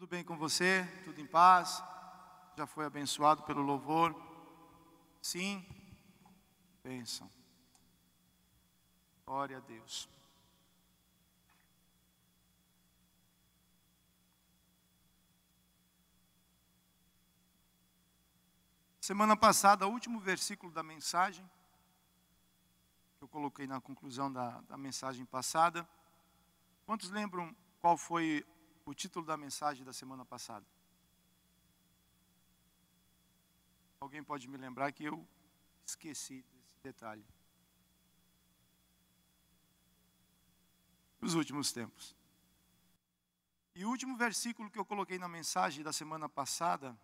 Tudo bem com você? Tudo em paz? Já foi abençoado pelo louvor? Sim? Bênção. Glória a Deus. Semana passada, o último versículo da mensagem, que eu coloquei na conclusão da mensagem passada. Quantos lembram qual foi o título da mensagem da semana passada? Alguém pode me lembrar que eu esqueci desse detalhe. Os últimos tempos. E o último versículo que eu coloquei na mensagem da semana passada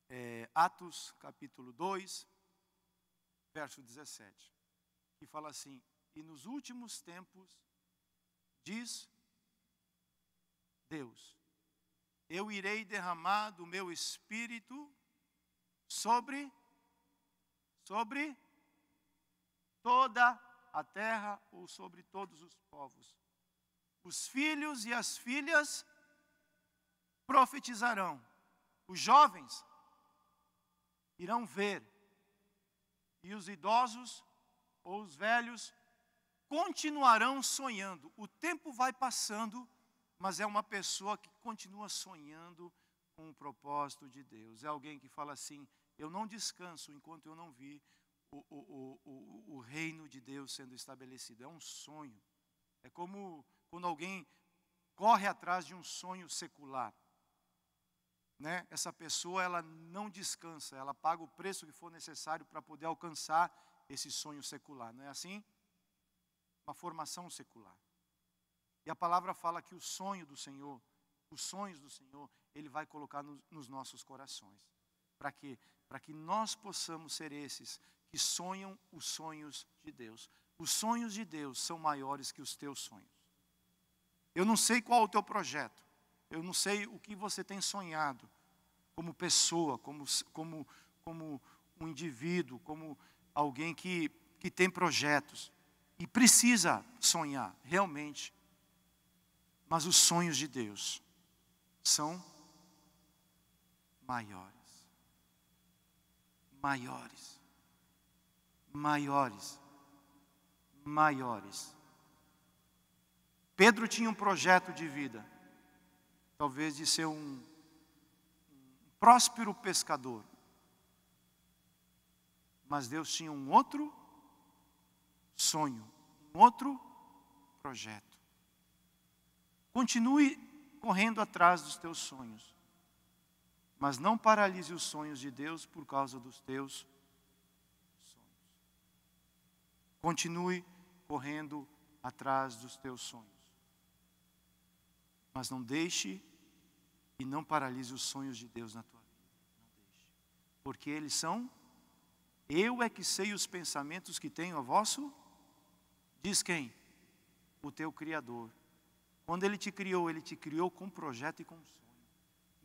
é Atos capítulo 2, verso 17. Que fala assim: e nos últimos tempos, diz Deus, eu irei derramar do meu espírito sobre toda a terra, ou sobre todos os povos. Os filhos e as filhas profetizarão. Os jovens irão ver. E os idosos ou os velhos continuarão sonhando. O tempo vai passando, mas é uma pessoa que continua sonhando com o propósito de Deus. É alguém que fala assim: eu não descanso enquanto eu não vi o reino de Deus sendo estabelecido. É um sonho. É como quando alguém corre atrás de um sonho secular. Né? Essa pessoa, ela não descansa, ela paga o preço que for necessário para poder alcançar esse sonho secular. Não é assim? Uma formação secular. E a palavra fala que o sonho do Senhor, os sonhos do Senhor, Ele vai colocar nos nossos corações. Para quê? Para que nós possamos ser esses que sonham os sonhos de Deus. Os sonhos de Deus são maiores que os teus sonhos. Eu não sei qual é o teu projeto. Eu não sei o que você tem sonhado como pessoa, como um indivíduo, como alguém que tem projetos. E precisa sonhar, realmente. Mas os sonhos de Deus são maiores. Maiores. Maiores. Maiores. Pedro tinha um projeto de vida. Talvez de ser um próspero pescador. Mas Deus tinha um outro sonho, um outro projeto. Continue correndo atrás dos teus sonhos, mas não paralise os sonhos de Deus por causa dos teus sonhos. Continue correndo atrás dos teus sonhos, mas não deixe e não paralise os sonhos de Deus na tua vida. Não deixe. Porque eles são: eu é que sei os pensamentos que tenho a vosso. Diz quem? O teu Criador. Quando Ele te criou com um projeto e com um sonho.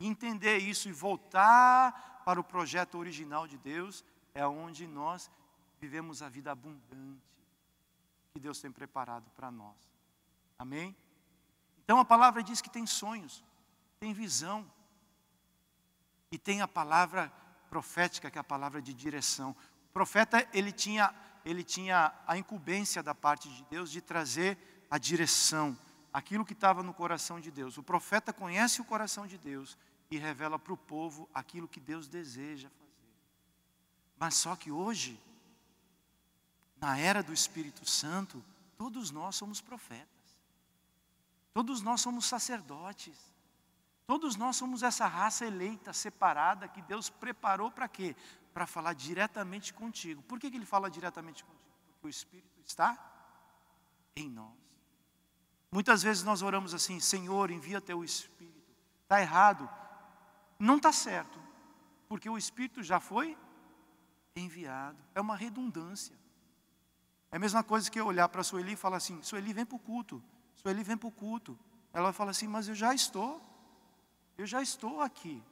E entender isso e voltar para o projeto original de Deus é onde nós vivemos a vida abundante que Deus tem preparado para nós. Amém? Então a palavra diz que tem sonhos, tem visão. E tem a palavra profética, que é a palavra de direção. O profeta, ele tinha a incumbência da parte de Deus de trazer a direção, aquilo que estava no coração de Deus. O profeta conhece o coração de Deus e revela para o povo aquilo que Deus deseja fazer. Mas só que hoje, na era do Espírito Santo, todos nós somos profetas. Todos nós somos sacerdotes. Todos nós somos essa raça eleita, separada, que Deus preparou para quê? Para falar diretamente contigo. Por que Ele fala diretamente contigo? Porque o Espírito está em nós. Muitas vezes nós oramos assim: Senhor, envia teu Espírito. Está errado. Não está certo. Porque o Espírito já foi enviado. É uma redundância. É a mesma coisa que eu olhar para a Sueli e falar assim: Sueli, vem para o culto. Sueli, vem para o culto. Ela vai falar assim: mas eu já estou aqui.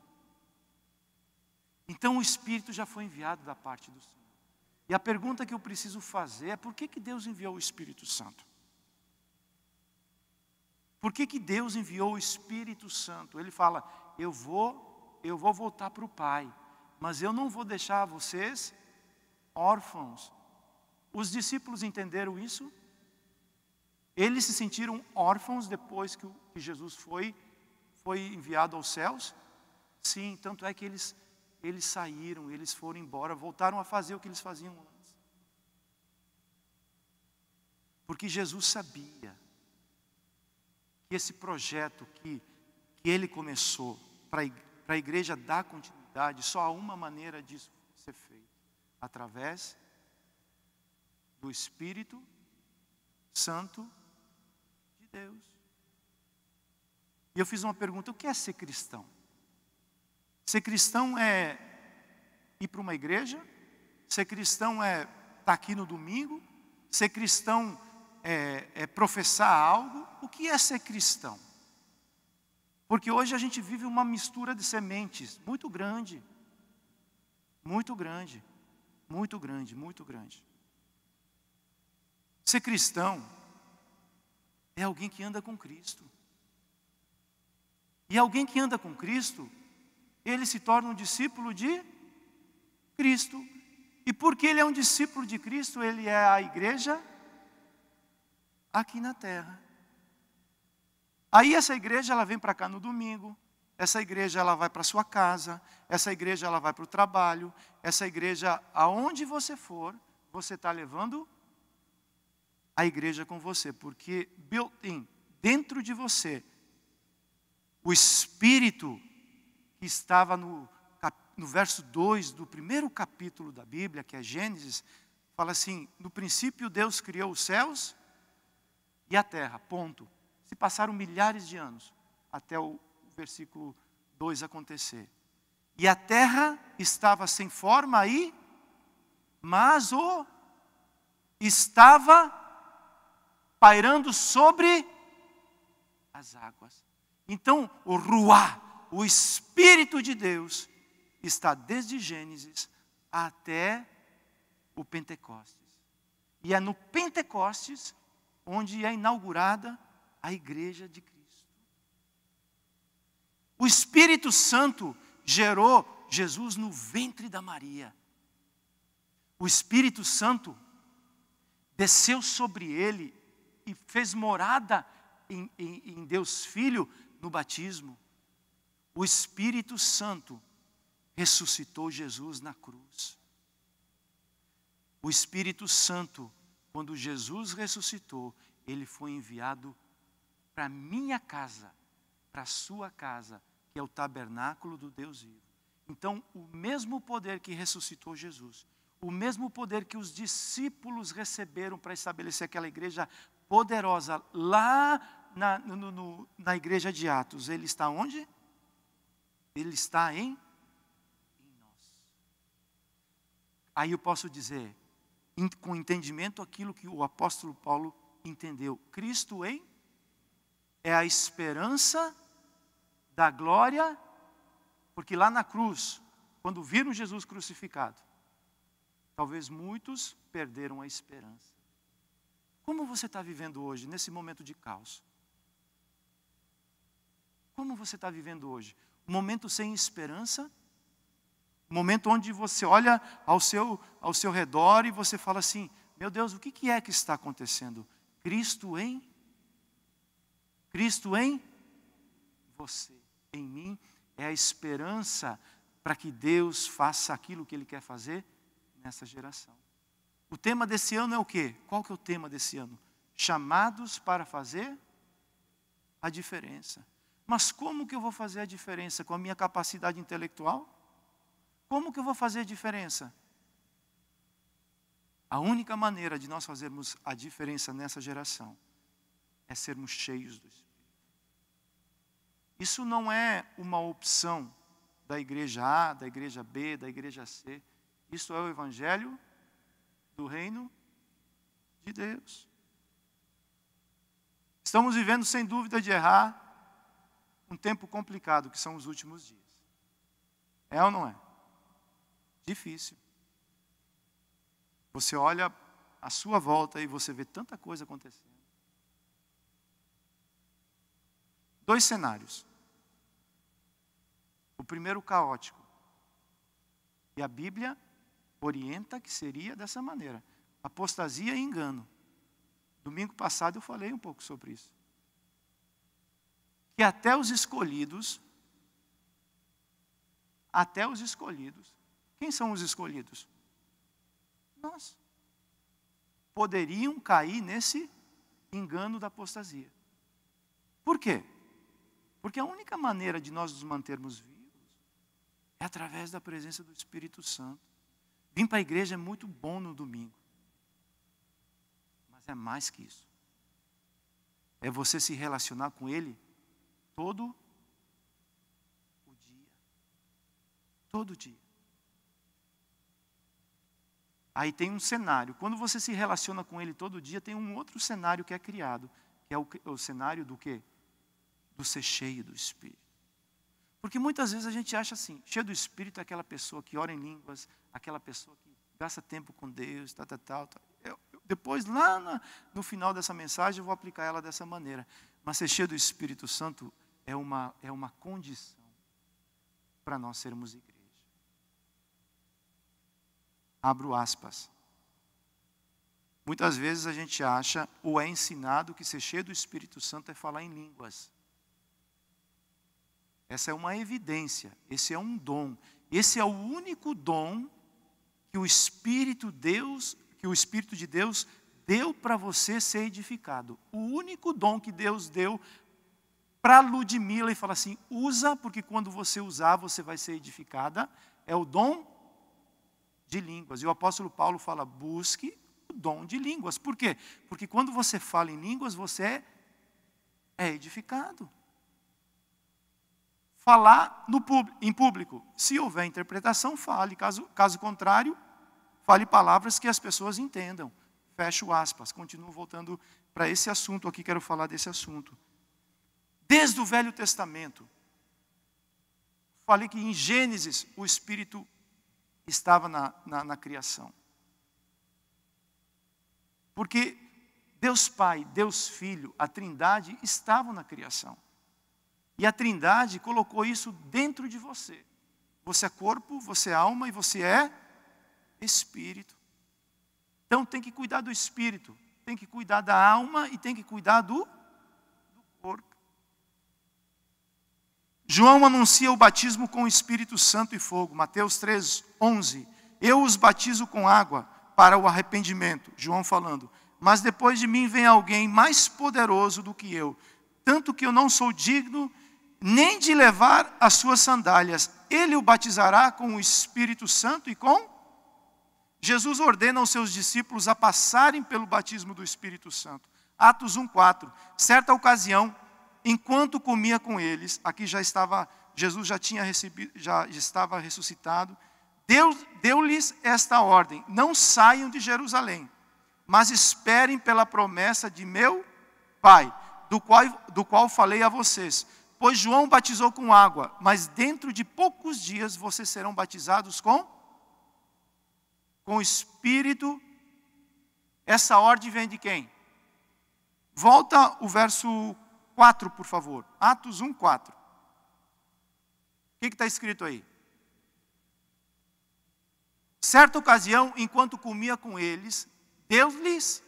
Então o Espírito já foi enviado da parte do Senhor. E a pergunta que eu preciso fazer é: por que Deus enviou o Espírito Santo? Por que Deus enviou o Espírito Santo? Ele fala, eu vou voltar para o Pai, mas eu não vou deixar vocês órfãos. Os discípulos entenderam isso? Eles se sentiram órfãos depois que Jesus foi enviado aos céus? Sim, tanto é que eles saíram, eles foram embora, voltaram a fazer o que eles faziam antes. Porque Jesus sabia que esse projeto que ele começou para a igreja dar continuidade, só há uma maneira disso ser feito, através do Espírito Santo de Deus. E eu fiz uma pergunta, o que é ser cristão? Ser cristão é ir para uma igreja? Ser cristão é estar aqui no domingo? Ser cristão é professar algo? O que é ser cristão? Porque hoje a gente vive uma mistura de sementes muito grande. Muito grande. Muito grande, muito grande. Ser cristão é alguém que anda com Cristo. E alguém que anda com Cristo, ele se torna um discípulo de Cristo. E porque ele é um discípulo de Cristo, ele é a igreja aqui na terra. Aí essa igreja ela vem para cá no domingo, essa igreja ela vai para a sua casa, essa igreja ela vai para o trabalho, essa igreja, aonde você for, você está levando a igreja com você, porque built-in, dentro de você, o Espírito que estava no verso 2 do primeiro capítulo da Bíblia, que é Gênesis, fala assim, no princípio Deus criou os céus e a terra, ponto. Se passaram milhares de anos até o versículo 2 acontecer. E a terra estava sem forma aí, mas estava pairando sobre as águas. Então, o Ruá, o Espírito de Deus, está desde Gênesis até o Pentecostes. E é no Pentecostes onde é inaugurada a igreja de Cristo. O Espírito Santo gerou Jesus no ventre da Maria. O Espírito Santo desceu sobre ele e fez morada em Deus Filho no batismo. O Espírito Santo ressuscitou Jesus na cruz. O Espírito Santo, quando Jesus ressuscitou, ele foi enviado para a minha casa, para a sua casa, que é o tabernáculo do Deus vivo. Então, o mesmo poder que ressuscitou Jesus, o mesmo poder que os discípulos receberam para estabelecer aquela igreja poderosa lá na igreja de Atos, ele está onde? Ele está em nós. Aí eu posso dizer, com entendimento, aquilo que o apóstolo Paulo entendeu. Cristo é a esperança da glória, porque lá na cruz, quando viram Jesus crucificado, talvez muitos perderam a esperança. Como você está vivendo hoje, nesse momento de caos? Como você está vivendo hoje? Um momento sem esperança? Um momento onde você olha ao seu redor e você fala assim, meu Deus, o que é que está acontecendo? Cristo em você, em mim, é a esperança para que Deus faça aquilo que Ele quer fazer nessa geração. O tema desse ano é o quê? Qual que é o tema desse ano? Chamados para fazer a diferença. Mas como que eu vou fazer a diferença? Com a minha capacidade intelectual? Como que eu vou fazer a diferença? A única maneira de nós fazermos a diferença nessa geração é sermos cheios do Espírito. Isso não é uma opção da igreja A, da igreja B, da igreja C. Isso é o Evangelho do Reino de Deus. Estamos vivendo, sem dúvida de errar, um tempo complicado, que são os últimos dias. É ou não é? Difícil. Você olha à sua volta e você vê tanta coisa acontecendo. Dois cenários. O primeiro, caótico. E a Bíblia orienta que seria dessa maneira. Apostasia e engano. Domingo passado eu falei um pouco sobre isso. Que até os escolhidos, quem são os escolhidos? Nós. Poderiam cair nesse engano da apostasia. Por quê? Porque a única maneira de nós nos mantermos vivos é através da presença do Espírito Santo. Vir para a igreja é muito bom no domingo. Mas é mais que isso. É você se relacionar com Ele todo o dia. Todo dia. Aí tem um cenário. Quando você se relaciona com Ele todo dia, tem um outro cenário que é criado. Que é o cenário do quê? Do ser cheio do Espírito. Porque muitas vezes a gente acha assim, cheio do Espírito é aquela pessoa que ora em línguas, aquela pessoa que gasta tempo com Deus, tal. Depois, lá no final dessa mensagem, eu vou aplicar ela dessa maneira. Mas ser cheio do Espírito Santo é uma condição para nós sermos igreja. Abro aspas. Muitas vezes a gente acha, ou é ensinado, que ser cheio do Espírito Santo é falar em línguas. Essa é uma evidência, esse é um dom. Esse é o único dom que o Espírito de Deus deu para você ser edificado. O único dom que Deus deu para Ludmila e fala assim, usa, porque quando você usar, você vai ser edificada, é o dom de línguas. E o apóstolo Paulo fala, busque o dom de línguas. Por quê? Porque quando você fala em línguas, você é edificado. Falar em público. Se houver interpretação, fale. Caso contrário, fale palavras que as pessoas entendam. Fecho aspas. Continuo voltando para esse assunto aqui, quero falar desse assunto. Desde o Velho Testamento, falei que em Gênesis o Espírito estava na criação. Porque Deus Pai, Deus Filho, a Trindade estavam na criação. E a Trindade colocou isso dentro de você. Você é corpo, você é alma e você é espírito. Então tem que cuidar do espírito, tem que cuidar da alma e tem que cuidar do corpo. João anuncia o batismo com o Espírito Santo e fogo. Mateus 3:11. Eu os batizo com água para o arrependimento. João falando. Mas depois de mim vem alguém mais poderoso do que eu. Tanto que eu não sou digno nem de levar as suas sandálias. Ele o batizará com o Espírito Santo e com... Jesus ordena aos seus discípulos a passarem pelo batismo do Espírito Santo. Atos 1:4. Certa ocasião, enquanto comia com eles, aqui Jesus já tinha recebido, já estava ressuscitado, deu-lhes esta ordem: não saiam de Jerusalém, mas esperem pela promessa de meu Pai, do qual falei a vocês. Pois João batizou com água, mas dentro de poucos dias vocês serão batizados com o Espírito. Essa ordem vem de quem? Volta o verso 4, por favor. Atos 1:4. O que está escrito aí? Certa ocasião, enquanto comia com eles, deu-lhes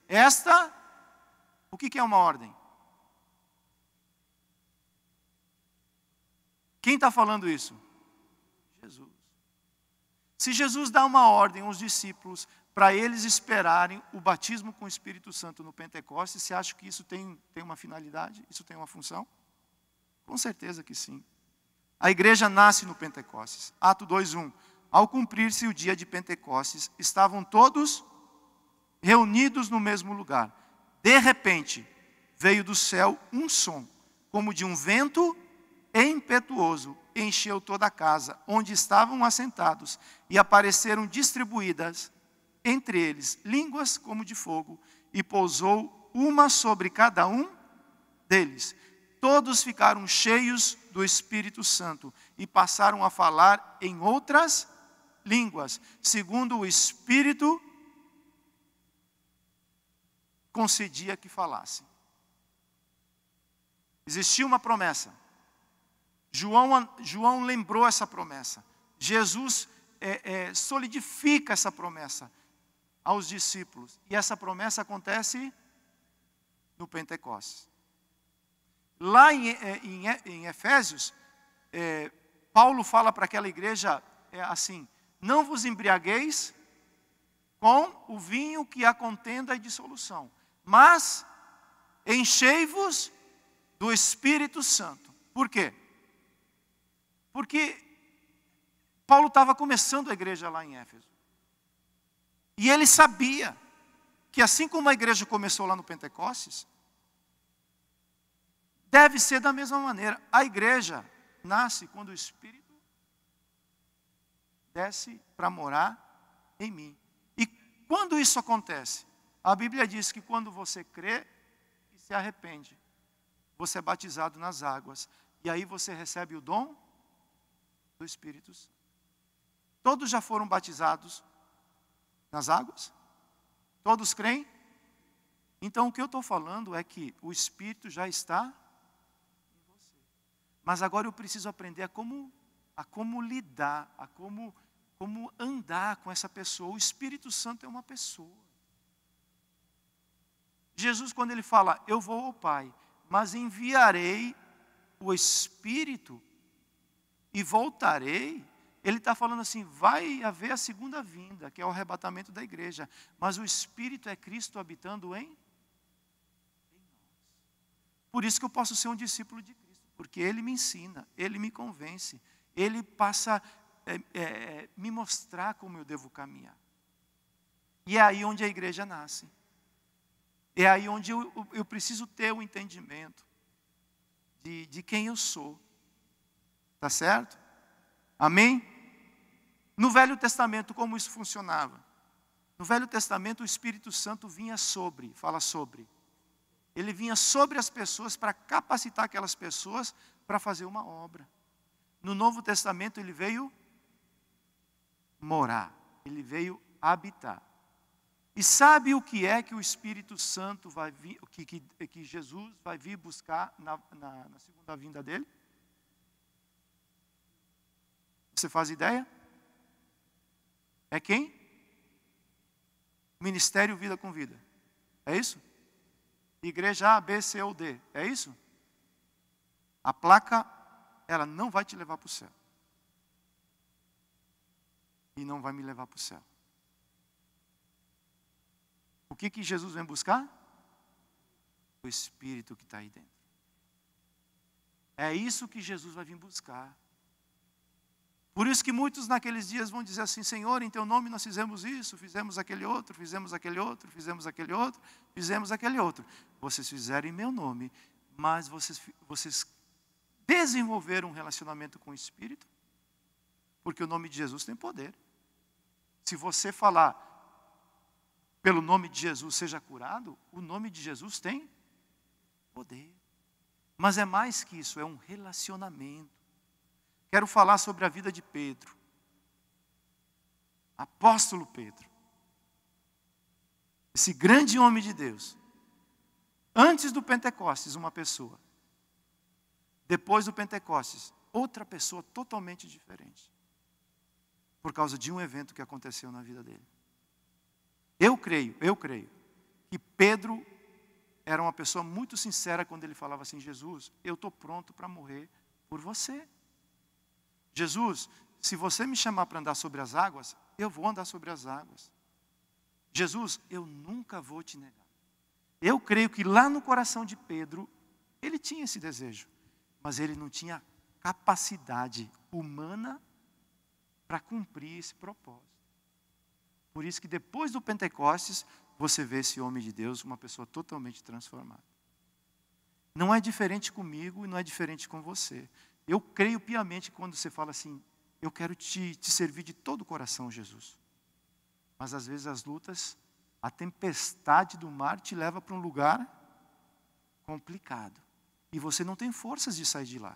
esta... O que é uma ordem? Quem está falando isso? Jesus. Se Jesus dá uma ordem aos discípulos para eles esperarem o batismo com o Espírito Santo no Pentecostes, você acha que isso tem uma finalidade? Isso tem uma função? Com certeza que sim. A igreja nasce no Pentecostes. Ato 2:1. Ao cumprir-se o dia de Pentecostes, estavam todos reunidos no mesmo lugar. De repente, veio do céu um som, como de um vento impetuoso, encheu toda a casa, onde estavam assentados, e apareceram distribuídas entre eles línguas como de fogo, e pousou uma sobre cada um deles. Todos ficaram cheios do Espírito Santo e passaram a falar em outras línguas, segundo o Espírito concedia que falassem. Existia uma promessa. João lembrou essa promessa. Jesus solidifica essa promessa aos discípulos. E essa promessa acontece no Pentecostes. Lá em Efésios, Paulo fala para aquela igreja assim: não vos embriagueis com o vinho que há contenda e dissolução, mas enchei-vos do Espírito Santo. Por quê? Porque Paulo estava começando a igreja lá em Éfeso. E ele sabia que assim como a igreja começou lá no Pentecostes, deve ser da mesma maneira. A igreja nasce quando o Espírito desce para morar em mim. E quando isso acontece? A Bíblia diz que quando você crê e se arrepende, você é batizado nas águas. E aí você recebe o dom do Espírito Santo. Todos já foram batizados nas águas? Todos creem? Então o que eu estou falando é que o Espírito já está em você. Mas agora eu preciso aprender a como lidar, a como andar com essa pessoa. O Espírito Santo é uma pessoa. Jesus, quando ele fala, eu vou ao Pai, mas enviarei o Espírito e voltarei, ele está falando assim, vai haver a segunda vinda, que é o arrebatamento da igreja, mas o Espírito é Cristo habitando em nós. Por isso que eu posso ser um discípulo de Cristo, porque Ele me ensina, Ele me convence, Ele passa a me mostrar como eu devo caminhar. E é aí onde a igreja nasce. É aí onde eu preciso ter o entendimento de quem eu sou. Tá certo? Amém? No Velho Testamento, como isso funcionava? No Velho Testamento, o Espírito Santo vinha sobre. Ele vinha sobre as pessoas para capacitar aquelas pessoas para fazer uma obra. No Novo Testamento, ele veio morar. Ele veio habitar. E sabe o que é que o Espírito Santo vai vir, que Jesus vai vir buscar na segunda vinda dele? Você faz ideia? É quem? Ministério Vida com Vida. É isso? Igreja A, B, C ou D. É isso? A placa, ela não vai te levar para o céu. E não vai me levar para o céu. O que Jesus vem buscar? O Espírito que está aí dentro. É isso que Jesus vai vir buscar. Por isso que muitos naqueles dias vão dizer assim, Senhor, em teu nome nós fizemos isso, fizemos aquele outro, fizemos aquele outro, fizemos aquele outro, fizemos aquele outro. Vocês fizeram em meu nome, mas vocês desenvolveram um relacionamento com o Espírito? Porque o nome de Jesus tem poder. Se você falar, pelo nome de Jesus seja curado, o nome de Jesus tem poder. Mas é mais que isso, é um relacionamento. Quero falar sobre a vida de Pedro. Apóstolo Pedro. Esse grande homem de Deus. Antes do Pentecostes, uma pessoa. Depois do Pentecostes, outra pessoa totalmente diferente. Por causa de um evento que aconteceu na vida dele. Eu creio que Pedro era uma pessoa muito sincera quando ele falava assim, Jesus, eu estou pronto para morrer por você. Jesus, se você me chamar para andar sobre as águas, eu vou andar sobre as águas. Jesus, eu nunca vou te negar. Eu creio que lá no coração de Pedro, ele tinha esse desejo, mas ele não tinha capacidade humana para cumprir esse propósito. Por isso que depois do Pentecostes, você vê esse homem de Deus, uma pessoa totalmente transformada. Não é diferente comigo e não é diferente com você. Eu creio piamente quando você fala assim, eu quero te servir de todo o coração, Jesus. Mas às vezes as lutas, a tempestade do mar te leva para um lugar complicado. E você não tem forças de sair de lá.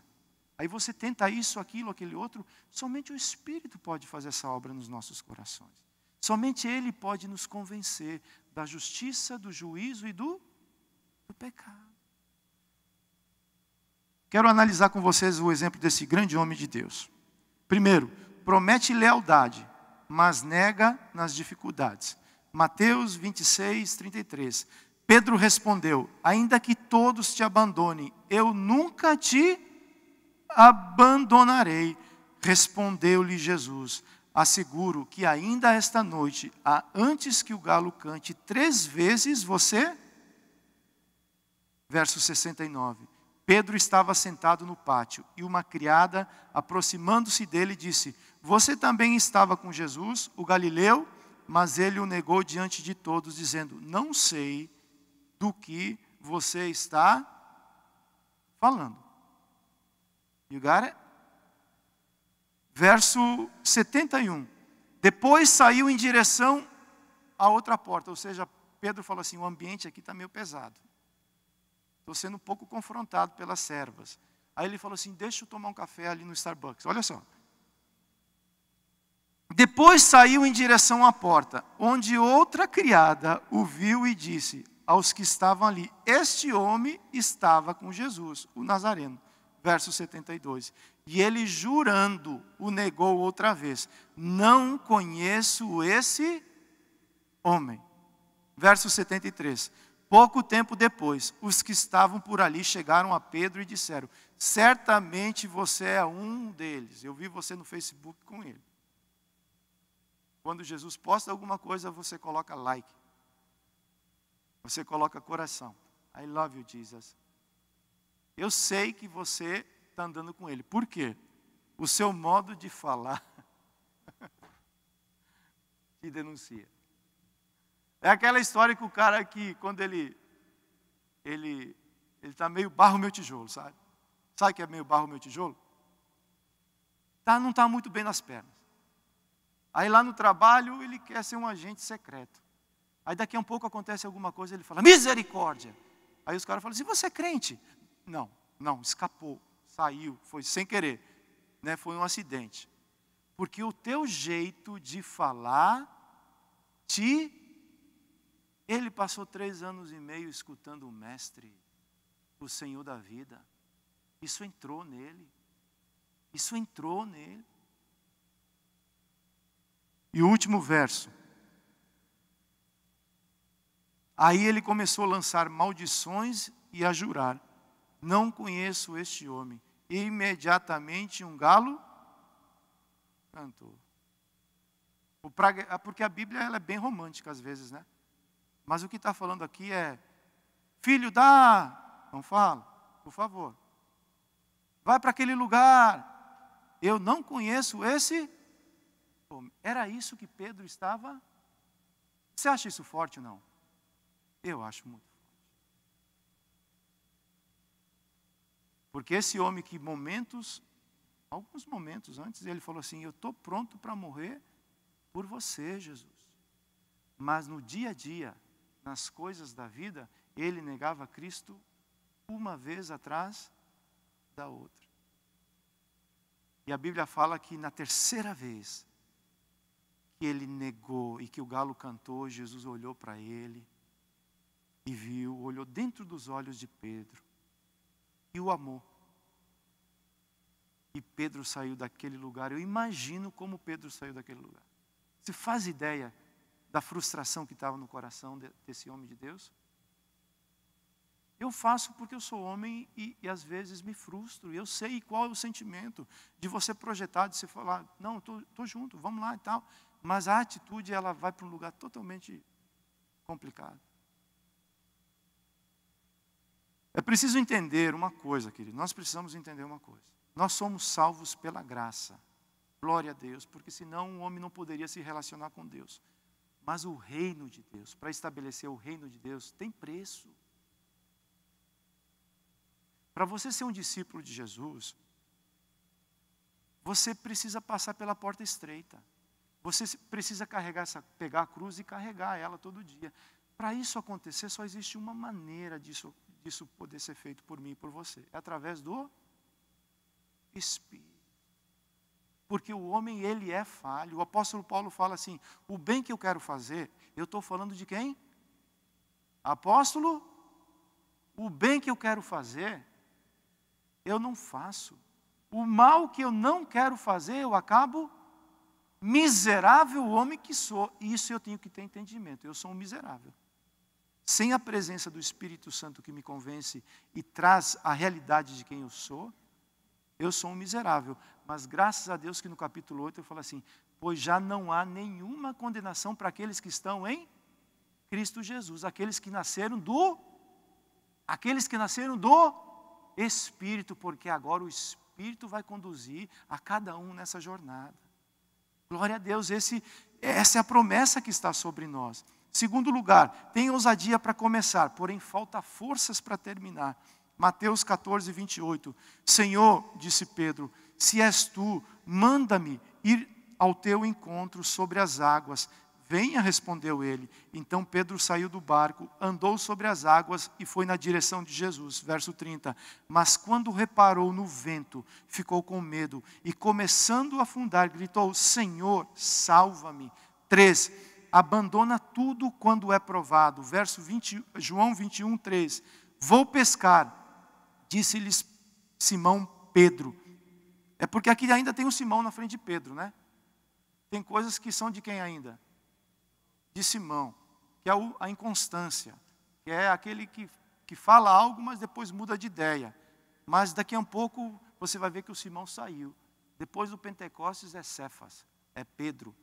Aí você tenta isso, aquilo, aquele outro. Somente o Espírito pode fazer essa obra nos nossos corações. Somente Ele pode nos convencer da justiça, do juízo e do pecado. Quero analisar com vocês o exemplo desse grande homem de Deus. Primeiro, promete lealdade, mas nega nas dificuldades. Mateus 26, 33. Pedro respondeu: ainda que todos te abandonem, eu nunca te abandonarei. Respondeu-lhe Jesus: asseguro que ainda esta noite, antes que o galo cante 3 vezes, você... Verso 69. Pedro estava sentado no pátio, e uma criada, aproximando-se dele, disse: você também estava com Jesus, o Galileu? Mas ele o negou diante de todos, dizendo: não sei do que você está falando. You got it? Verso 71. Depois saiu em direção à outra porta. Ou seja, Pedro falou assim: o ambiente aqui está meio pesado. Estou sendo um pouco confrontado pelas servas. Aí ele falou assim: deixa eu tomar um café ali no Starbucks. Olha só. Depois saiu em direção à porta, onde outra criada o viu e disse aos que estavam ali: este homem estava com Jesus, o Nazareno. Verso 72. E ele, jurando, o negou outra vez: não conheço esse homem. Verso 73. Pouco tempo depois, os que estavam por ali chegaram a Pedro e disseram: certamente você é um deles. Eu vi você no Facebook com ele. Quando Jesus posta alguma coisa, você coloca like. Você coloca coração. I love you, Jesus. Eu sei que você está andando com ele. Por quê? O seu modo de falar te denuncia. É aquela história que o cara aqui, quando ele está meio barro meu tijolo, sabe? Sabe o que é meio barro meu tijolo? Não está muito bem nas pernas. Aí lá no trabalho ele quer ser um agente secreto. Aí daqui a um pouco acontece alguma coisa, ele fala: misericórdia. Aí os caras falam assim: você é crente? Não, escapou, saiu, foi sem querer, né? Foi um acidente. Porque o teu jeito de falar Ele passou 3 anos e meio escutando o mestre, o Senhor da vida. Isso entrou nele. E o último verso. Aí ele começou a lançar maldições e a jurar: não conheço este homem. E imediatamente um galo cantou. Porque a Bíblia ela é bem romântica às vezes, né? Mas o que está falando aqui é: filho da... Não fala, por favor. Vai para aquele lugar. Eu não conheço esse homem. Era isso que Pedro estava... Você acha isso forte ou não? Eu acho muito forte. Porque esse homem que alguns momentos antes, ele falou assim: eu estou pronto para morrer por você, Jesus. Mas no dia a dia, nas coisas da vida, ele negava Cristo uma vez atrás da outra. E a Bíblia fala que na 3ª vez que ele negou e que o galo cantou, Jesus olhou para ele e viu, olhou dentro dos olhos de Pedro e o amou. E Pedro saiu daquele lugar. Eu imagino como Pedro saiu daquele lugar. Você faz ideia da frustração que estava no coração desse homem de Deus? Eu faço porque eu sou homem e às vezes me frustro. Eu sei qual é o sentimento de você projetar, de você falar: não, estou junto, vamos lá e tal. Mas a atitude, ela vai para um lugar totalmente complicado. É preciso entender uma coisa, querido. Nós precisamos entender uma coisa. Nós somos salvos pela graça. Glória a Deus, porque senão um homem não poderia se relacionar com Deus. Mas o reino de Deus, para estabelecer o reino de Deus, tem preço. Para você ser um discípulo de Jesus, você precisa passar pela porta estreita. Você precisa pegar a cruz e carregar ela todo dia. Para isso acontecer, só existe uma maneira disso poder ser feito por mim e por você. É através do Espírito. Porque o homem, ele é falho. O apóstolo Paulo fala assim: o bem que eu quero fazer, eu estou falando de quem? Apóstolo, o bem que eu quero fazer, eu não faço. O mal que eu não quero fazer, eu acabo miserável homem que sou. Isso eu tenho que ter entendimento. Eu sou um miserável. Sem a presença do Espírito Santo que me convence e traz a realidade de quem eu sou um miserável. Mas graças a Deus que no capítulo 8 eu falo assim, pois já não há nenhuma condenação para aqueles que estão em Cristo Jesus, aqueles que nasceram do Espírito, porque agora o Espírito vai conduzir a cada um nessa jornada. Glória a Deus, essa é a promessa que está sobre nós. Segundo lugar, tem ousadia para começar, porém falta forças para terminar. Mateus 14, 28. Senhor, disse Pedro, se és tu, manda-me ir ao teu encontro sobre as águas. Venha, respondeu ele. Então Pedro saiu do barco, andou sobre as águas e foi na direção de Jesus. Verso 30. Mas quando reparou no vento, ficou com medo e começando a afundar, gritou, Senhor, salva-me. 3. Abandona tudo quando é provado. Verso 20, João 21, 3. Vou pescar, disse-lhes Simão Pedro. É porque aqui ainda tem um Simão na frente de Pedro, né? Tem coisas que são de quem ainda? De Simão, que é a inconstância, que é aquele que fala algo, mas depois muda de ideia. Mas daqui a um pouco você vai ver que o Simão saiu. Depois do Pentecostes é Cefas, é Pedro.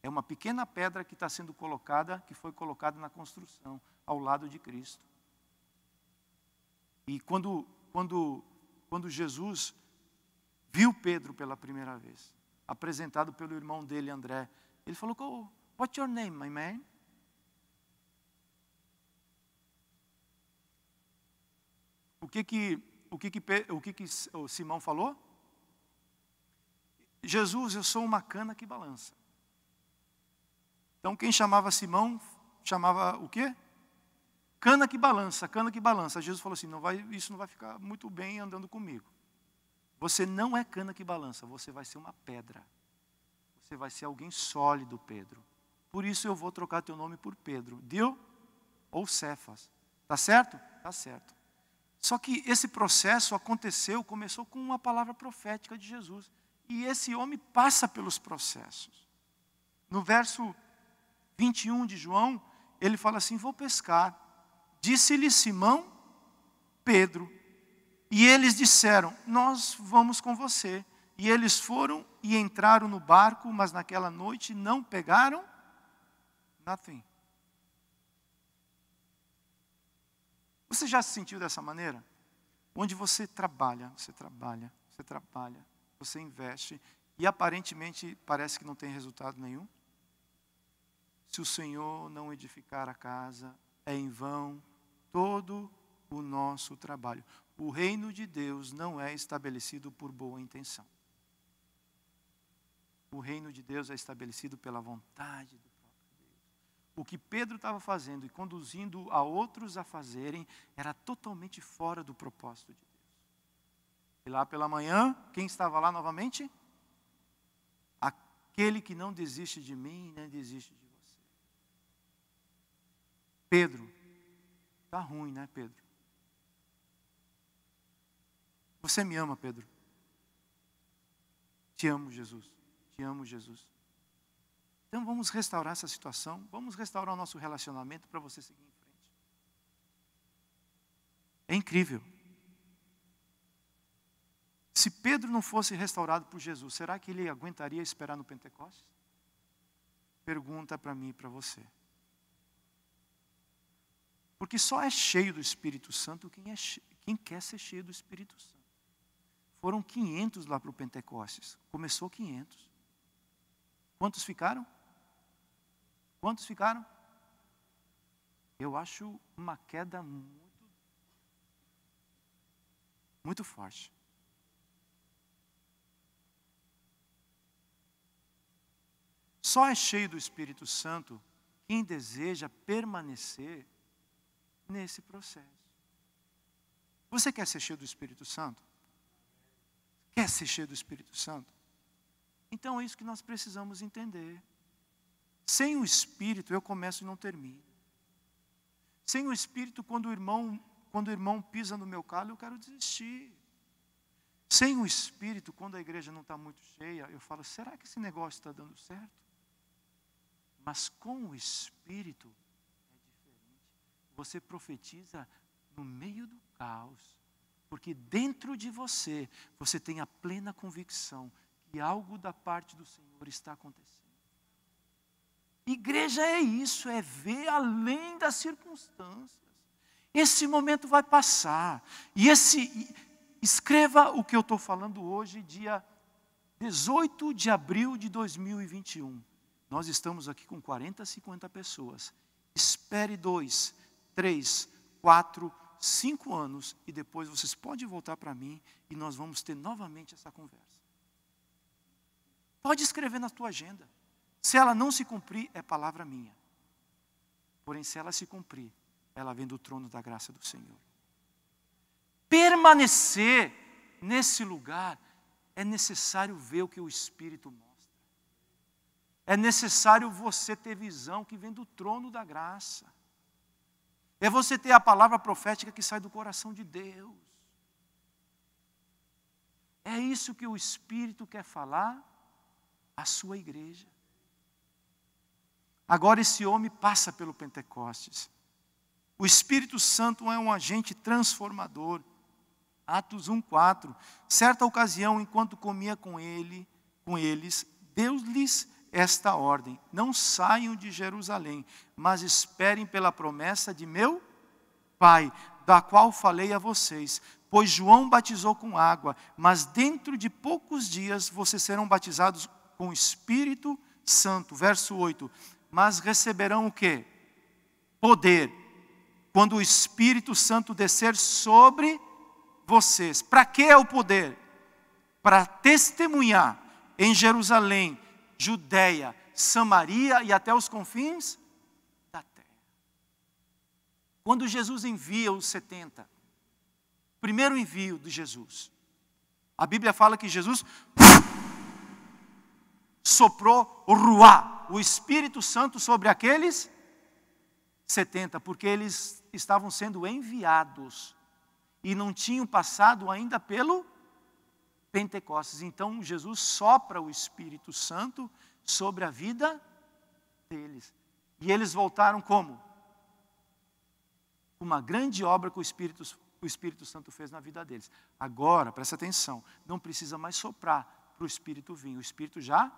É uma pequena pedra que está sendo colocada, que foi colocada na construção, ao lado de Cristo. E quando Jesus viu Pedro pela primeira vez, apresentado pelo irmão dele, André, ele falou, what's your name, my man? O que o Simão falou? Jesus, eu sou uma cana que balança. Então quem chamava Simão, chamava o quê? Cana que balança, cana que balança. Jesus falou assim, isso não vai ficar muito bem andando comigo. Você não é cana que balança, você vai ser uma pedra. Você vai ser alguém sólido, Pedro. Por isso eu vou trocar teu nome por Pedro. Deu? Ou Cefas. Tá certo? Tá certo. Só que esse processo começou com uma palavra profética de Jesus. E esse homem passa pelos processos. No verso 21 de João, ele fala assim, vou pescar. Disse-lhe Simão Pedro. E eles disseram, nós vamos com você. E eles foram e entraram no barco, mas naquela noite não pegaram nothing. Você já se sentiu dessa maneira? Onde você trabalha, você investe e aparentemente parece que não tem resultado nenhum? Se o Senhor não edificar a casa, é em vão todo o nosso trabalho. O reino de Deus não é estabelecido por boa intenção. O reino de Deus é estabelecido pela vontade do próprio Deus. O que Pedro estava fazendo e conduzindo a outros a fazerem era totalmente fora do propósito de Deus. E lá pela manhã, quem estava lá novamente? Aquele que não desiste de mim, nem desiste de você. Pedro, está ruim, né, Pedro? Você me ama, Pedro? Te amo, Jesus. Te amo, Jesus. Então vamos restaurar essa situação, vamos restaurar o nosso relacionamento para você seguir em frente. É incrível. Se Pedro não fosse restaurado por Jesus, será que ele aguentaria esperar no Pentecostes? Pergunta para mim e para você. Porque só é cheio do Espírito Santo quem quer ser cheio do Espírito Santo. Foram 500 lá para o Pentecostes. Começou 500. Quantos ficaram? Quantos ficaram? Eu acho uma queda muito forte. Só é cheio do Espírito Santo quem deseja permanecer nesse processo. Você quer ser cheio do Espírito Santo? Quer ser cheio do Espírito Santo? Então é isso que nós precisamos entender. Sem o Espírito eu começo e não termino. Sem o Espírito, quando o irmão pisa no meu calo, eu quero desistir. Sem o Espírito, quando a igreja não está muito cheia, eu falo, será que esse negócio está dando certo? Mas com o Espírito é diferente. Você profetiza no meio do caos, porque dentro de você, você tem a plena convicção que algo da parte do Senhor está acontecendo. Igreja é isso, é ver além das circunstâncias. Esse momento vai passar. Escreva o que eu estou falando hoje, dia 18 de abril de 2021. Nós estamos aqui com 40, 50 pessoas. Espere 2, 3, 4, 5 anos e depois vocês podem voltar para mim e nós vamos ter novamente essa conversa. Pode escrever na tua agenda. Se ela não se cumprir, é palavra minha. Porém, se ela se cumprir, ela vem do trono da graça do Senhor. Permanecer nesse lugar, é necessário ver o que o Espírito mostra. É necessário você ter visão que vem do trono da graça. É você ter a palavra profética que sai do coração de Deus. É isso que o Espírito quer falar à sua igreja. Agora esse homem passa pelo Pentecostes. O Espírito Santo é um agente transformador. Atos 1:4. Certa ocasião, enquanto comia com eles, deu-lhes esta ordem: não saiam de Jerusalém, mas esperem pela promessa de meu Pai, da qual falei a vocês. Pois João batizou com água, mas dentro de poucos dias vocês serão batizados com o Espírito Santo. Verso 8. Mas receberão o quê? Poder, quando o Espírito Santo descer sobre vocês. Para que é o poder? Para testemunhar em Jerusalém, Judeia, Samaria e até os confins da terra. Quando Jesus envia os 70, primeiro envio de Jesus, a Bíblia fala que Jesus soprou o ruá, o Espírito Santo sobre aqueles 70, porque eles estavam sendo enviados e não tinham passado ainda pelo Pentecostes. Então Jesus sopra o Espírito Santo sobre a vida deles. E eles voltaram como? Uma grande obra que o Espírito Santo fez na vida deles. Agora, presta atenção, não precisa mais soprar para o Espírito vir. O Espírito já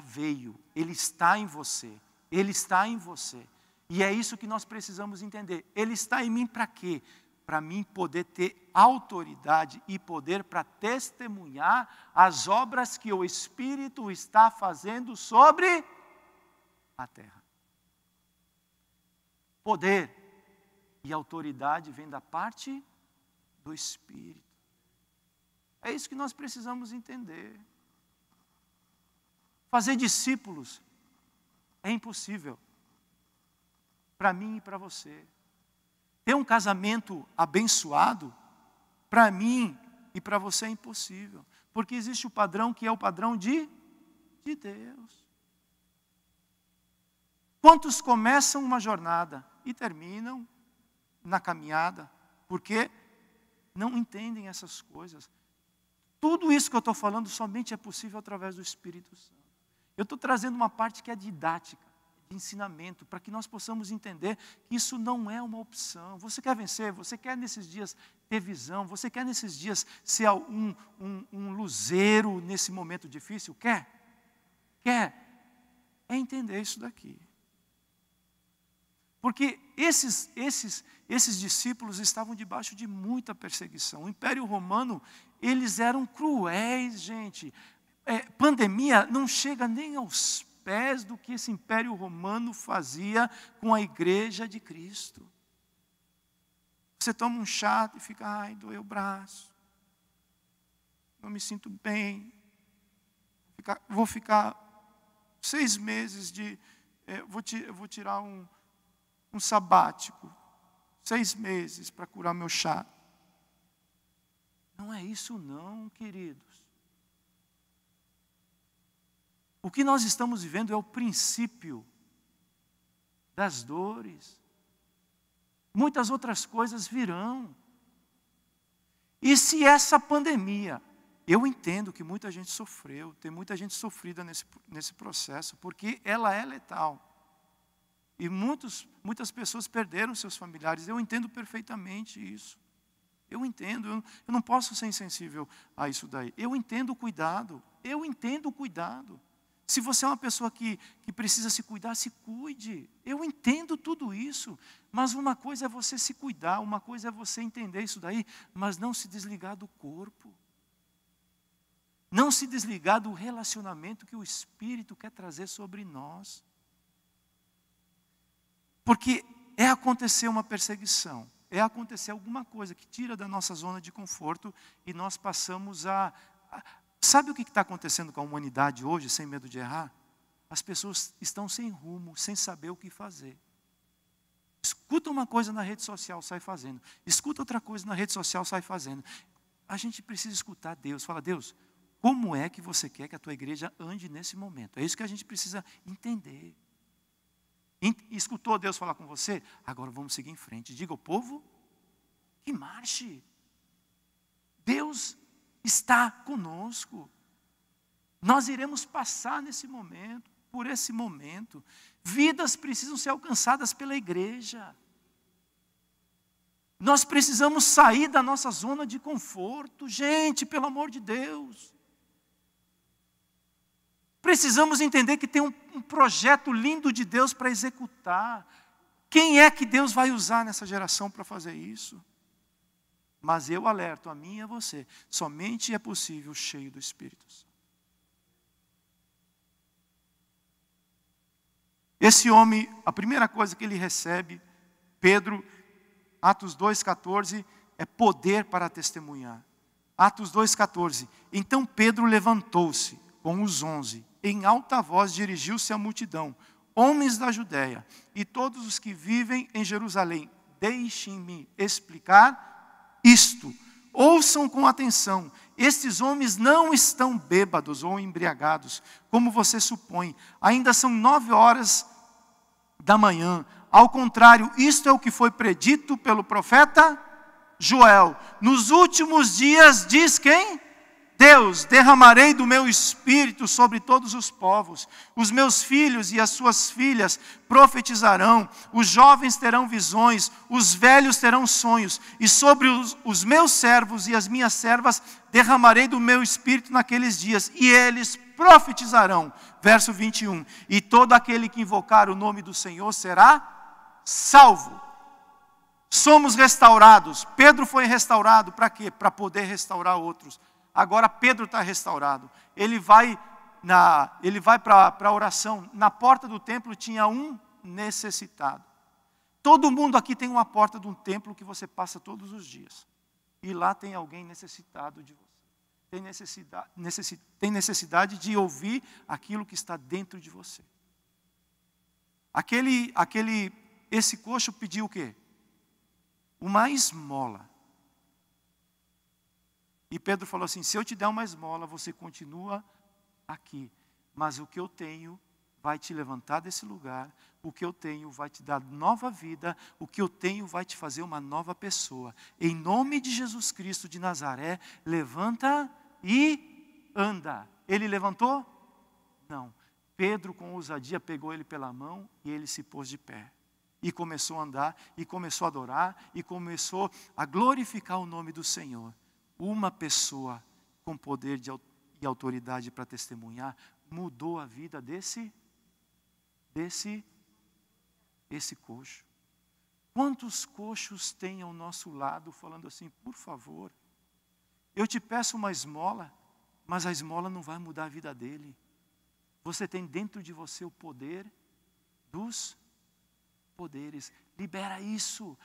veio. Ele está em você. Ele está em você. E é isso que nós precisamos entender. Ele está em mim para quê? Para mim poder ter autoridade e poder para testemunhar as obras que o Espírito está fazendo sobre a terra. Poder e autoridade vem da parte do Espírito. É isso que nós precisamos entender. Fazer discípulos é impossível para mim e para você. Ter um casamento abençoado, para mim e para você é impossível. Porque existe o padrão que é o padrão de Deus. Quantos começam uma jornada e terminam na caminhada? Porque não entendem essas coisas. Tudo isso que eu estou falando somente é possível através do Espírito Santo. Eu estou trazendo uma parte que é didática, de ensinamento, para que nós possamos entender que isso não é uma opção. Você quer vencer? Você quer nesses dias ter visão? Você quer nesses dias ser um luzeiro nesse momento difícil? Quer? É entender isso daqui. Porque esses discípulos estavam debaixo de muita perseguição. O Império Romano, eles eram cruéis, gente. Pandemia não chega nem aos pés do que esse Império Romano fazia com a igreja de Cristo. Você toma um chá e fica, ai, doeu o braço. Não me sinto bem. Vou ficar 6 meses vou tirar um sabático. 6 meses para curar meu chá. Não é isso não, queridos. O que nós estamos vivendo é o princípio das dores. Muitas outras coisas virão. E se essa pandemia, eu entendo que muita gente sofreu, tem muita gente sofrida nesse processo, porque ela é letal. E muitas pessoas perderam seus familiares, eu entendo perfeitamente isso. Eu entendo, eu não posso ser insensível a isso daí. Eu entendo o cuidado, Se você é uma pessoa que precisa se cuidar, se cuide. Eu entendo tudo isso, mas uma coisa é você se cuidar, uma coisa é você entender isso daí, mas não se desligar do corpo. Não se desligar do relacionamento que o Espírito quer trazer sobre nós. Porque acontecer uma perseguição, acontecer alguma coisa que tira da nossa zona de conforto e nós passamos Sabe o que está acontecendo com a humanidade hoje, sem medo de errar? As pessoas estão sem rumo, sem saber o que fazer. Escuta uma coisa na rede social, sai fazendo. Escuta outra coisa na rede social, sai fazendo. A gente precisa escutar Deus. Fala, Deus, como é que você quer que a tua igreja ande nesse momento? É isso que a gente precisa entender. Escutou Deus falar com você? Agora vamos seguir em frente. Diga ao povo que marche. Deus está conosco. Nós iremos passar por esse momento. Vidas precisam ser alcançadas pela igreja. Nós precisamos sair da nossa zona de conforto. Gente, pelo amor de Deus. Precisamos entender que tem um projeto lindo de Deus para executar. Quem é que Deus vai usar nessa geração para fazer isso? Mas eu alerto a mim e a você, somente é possível cheio do Espírito Santo. Esse homem, a primeira coisa que ele recebe, Pedro, Atos 2,14, é poder para testemunhar. Atos 2,14, então Pedro levantou-se com os 11, em alta voz dirigiu-se à multidão, homens da Judéia e todos os que vivem em Jerusalém, deixem-me explicar isto, ouçam com atenção, estes homens não estão bêbados ou embriagados, como você supõe, ainda são 9h da manhã, ao contrário, isto é o que foi predito pelo profeta Joel, nos últimos dias diz quem? Deus, derramarei do meu espírito sobre todos os povos, os meus filhos e as suas filhas profetizarão, os jovens terão visões, os velhos terão sonhos, e sobre os meus servos e as minhas servas derramarei do meu espírito naqueles dias, e eles profetizarão. Verso 21, e todo aquele que invocar o nome do Senhor será salvo. Somos restaurados. Pedro foi restaurado para quê? Para poder restaurar outros. Agora Pedro está restaurado. Ele vai para a oração. Na porta do templo tinha um necessitado. Todo mundo aqui tem uma porta de um templo que você passa todos os dias. E lá tem alguém necessitado de você. Tem necessidade de ouvir aquilo que está dentro de você. Esse coxo pediu o quê? Uma esmola. E Pedro falou assim, se eu te der uma esmola, você continua aqui. Mas o que eu tenho vai te levantar desse lugar. O que eu tenho vai te dar nova vida. O que eu tenho vai te fazer uma nova pessoa. Em nome de Jesus Cristo de Nazaré, levanta e anda. Ele levantou? Não. Pedro, com ousadia, pegou ele pela mão e ele se pôs de pé. E começou a andar, e começou a adorar, e começou a glorificar o nome do Senhor. Uma pessoa com poder e autoridade para testemunhar mudou a vida desse coxo. Quantos coxos tem ao nosso lado falando assim, por favor, eu te peço uma esmola, mas a esmola não vai mudar a vida dele. Você tem dentro de você o poder dos poderes. Libera isso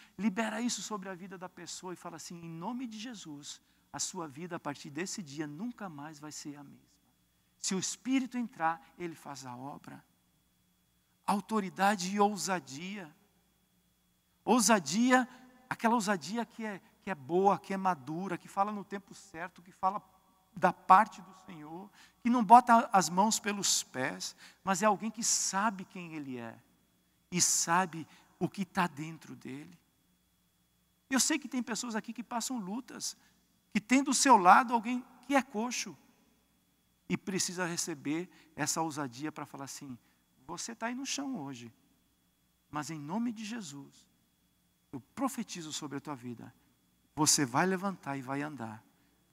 sobre a vida da pessoa e fala assim, em nome de Jesus, a sua vida a partir desse dia nunca mais vai ser a mesma. Se o Espírito entrar, Ele faz a obra. Autoridade e ousadia. Ousadia, aquela ousadia que é boa, que é madura, que fala no tempo certo, que fala da parte do Senhor, que não bota as mãos pelos pés, mas é alguém que sabe quem Ele é e sabe o que está dentro dele. Eu sei que tem pessoas aqui que passam lutas. que tem do seu lado alguém que é coxo e precisa receber essa ousadia para falar assim: você está aí no chão hoje, mas em nome de Jesus, eu profetizo sobre a tua vida, você vai levantar e vai andar,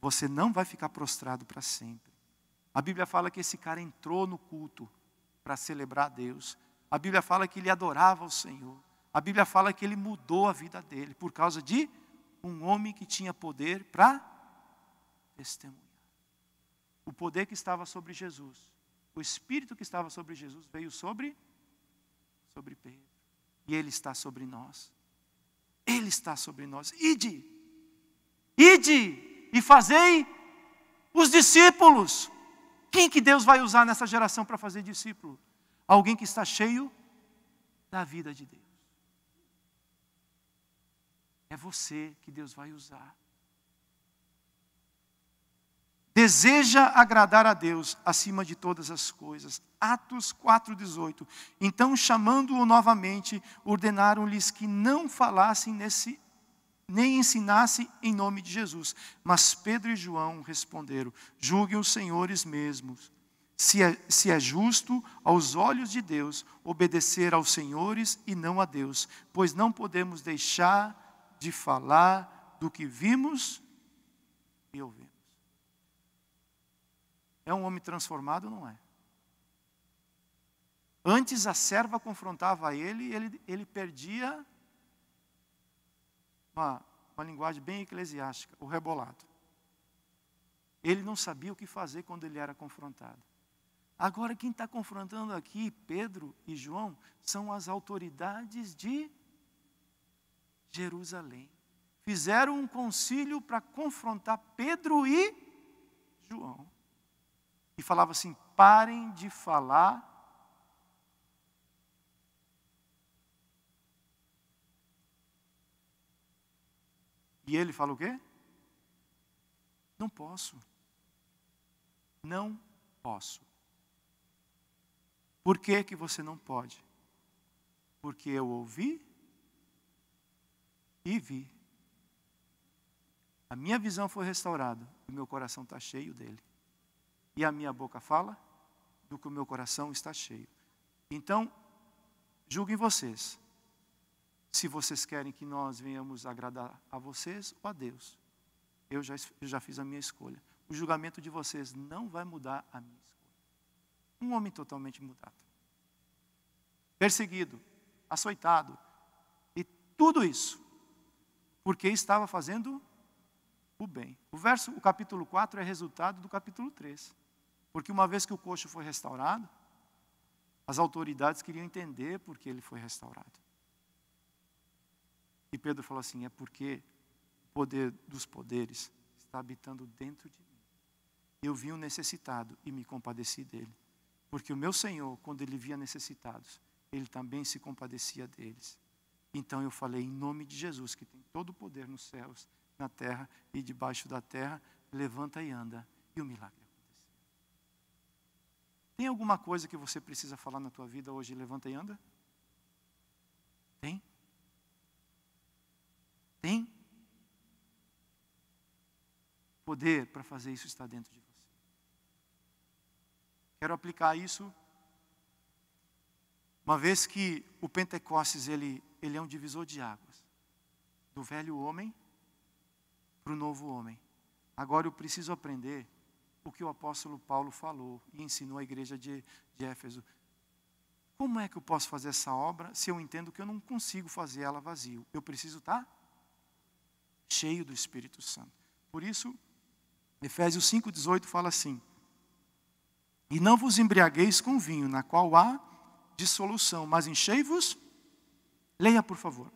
você não vai ficar prostrado para sempre. A Bíblia fala que esse cara entrou no culto para celebrar a Deus. A Bíblia fala que ele adorava o Senhor. A Bíblia fala que ele mudou a vida dele por causa de um homem que tinha poder para testemunhar. O poder que estava sobre Jesus, o Espírito que estava sobre Jesus veio sobre Pedro. E ele está sobre nós. Ele está sobre nós. Ide e fazei os discípulos. Quem que Deus vai usar nessa geração para fazer discípulo? Alguém que está cheio da vida de Deus. É você que Deus vai usar. Deseja agradar a Deus acima de todas as coisas. Atos 4,18. Então, chamando-o novamente, ordenaram-lhes que não falassem nem ensinassem em nome de Jesus. Mas Pedro e João responderam: julguem os senhores mesmos, se é justo aos olhos de Deus obedecer aos senhores e não a Deus, pois não podemos deixar de falar do que vimos e ouvimos. É um homem transformado ou não é? Antes a serva confrontava ele e ele perdia uma linguagem bem eclesiástica, o rebolado. Ele não sabia o que fazer quando ele era confrontado. Agora quem está confrontando aqui, Pedro e João, são as autoridades de Jerusalém. Fizeram um concílio para confrontar Pedro e João. E falava assim: parem de falar. E ele fala o quê? Não posso. Não posso. Por que que você não pode? Porque eu ouvi e vi. A minha visão foi restaurada, o meu coração está cheio dele. E a minha boca fala do que o meu coração está cheio. Então, julguem vocês, se vocês querem que nós venhamos agradar a vocês ou a Deus. Eu já fiz a minha escolha. O julgamento de vocês não vai mudar a minha escolha. Um homem totalmente mudado. Perseguido, açoitado, e tudo isso, porque estava fazendo o bem. O capítulo 4 é resultado do capítulo 3. Porque uma vez que o coxo foi restaurado, as autoridades queriam entender por que ele foi restaurado. E Pedro falou assim: é porque o poder dos poderes está habitando dentro de mim. Eu vi um necessitado e me compadeci dele. Porque o meu Senhor, quando ele via necessitados, ele também se compadecia deles. Então eu falei: em nome de Jesus, que tem todo o poder nos céus, na terra e debaixo da terra, levanta e anda. E o milagre aconteceu. Tem alguma coisa que você precisa falar na tua vida hoje, levanta e anda? Tem? Tem? Poder para fazer isso está dentro de você. Quero aplicar isso, uma vez que o Pentecostes ele é um divisor de águas. Do velho homem para o novo homem. Agora eu preciso aprender o que o apóstolo Paulo falou e ensinou à igreja de Éfeso. Como é que eu posso fazer essa obra se eu entendo que eu não consigo fazer ela vazio? Eu preciso estar cheio do Espírito Santo. Por isso, Efésios 5,18 fala assim: e não vos embriagueis com vinho, na qual há dissolução, mas enchei-vos. Leia, por favor.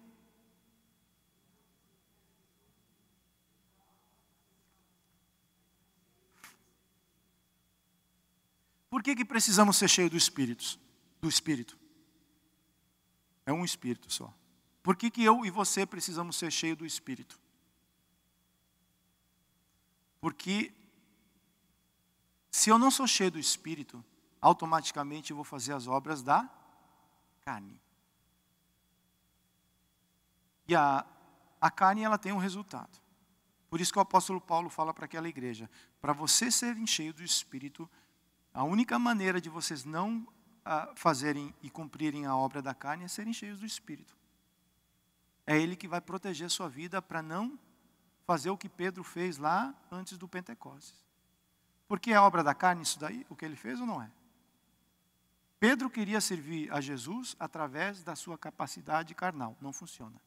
Por que precisamos ser cheios do Espírito? Do Espírito. É um Espírito só. Por que eu e você precisamos ser cheios do Espírito? Porque se eu não sou cheio do Espírito, automaticamente eu vou fazer as obras da carne. E a carne ela tem um resultado. Por isso que o apóstolo Paulo fala para aquela igreja, para vocês serem cheios do Espírito, a única maneira de vocês não fazerem e cumprirem a obra da carne é serem cheios do Espírito. É Ele que vai proteger a sua vida para não fazer o que Pedro fez lá antes do Pentecostes. Porque é obra da carne isso daí, o que ele fez ou não é? Pedro queria servir a Jesus através da sua capacidade carnal. Não funciona.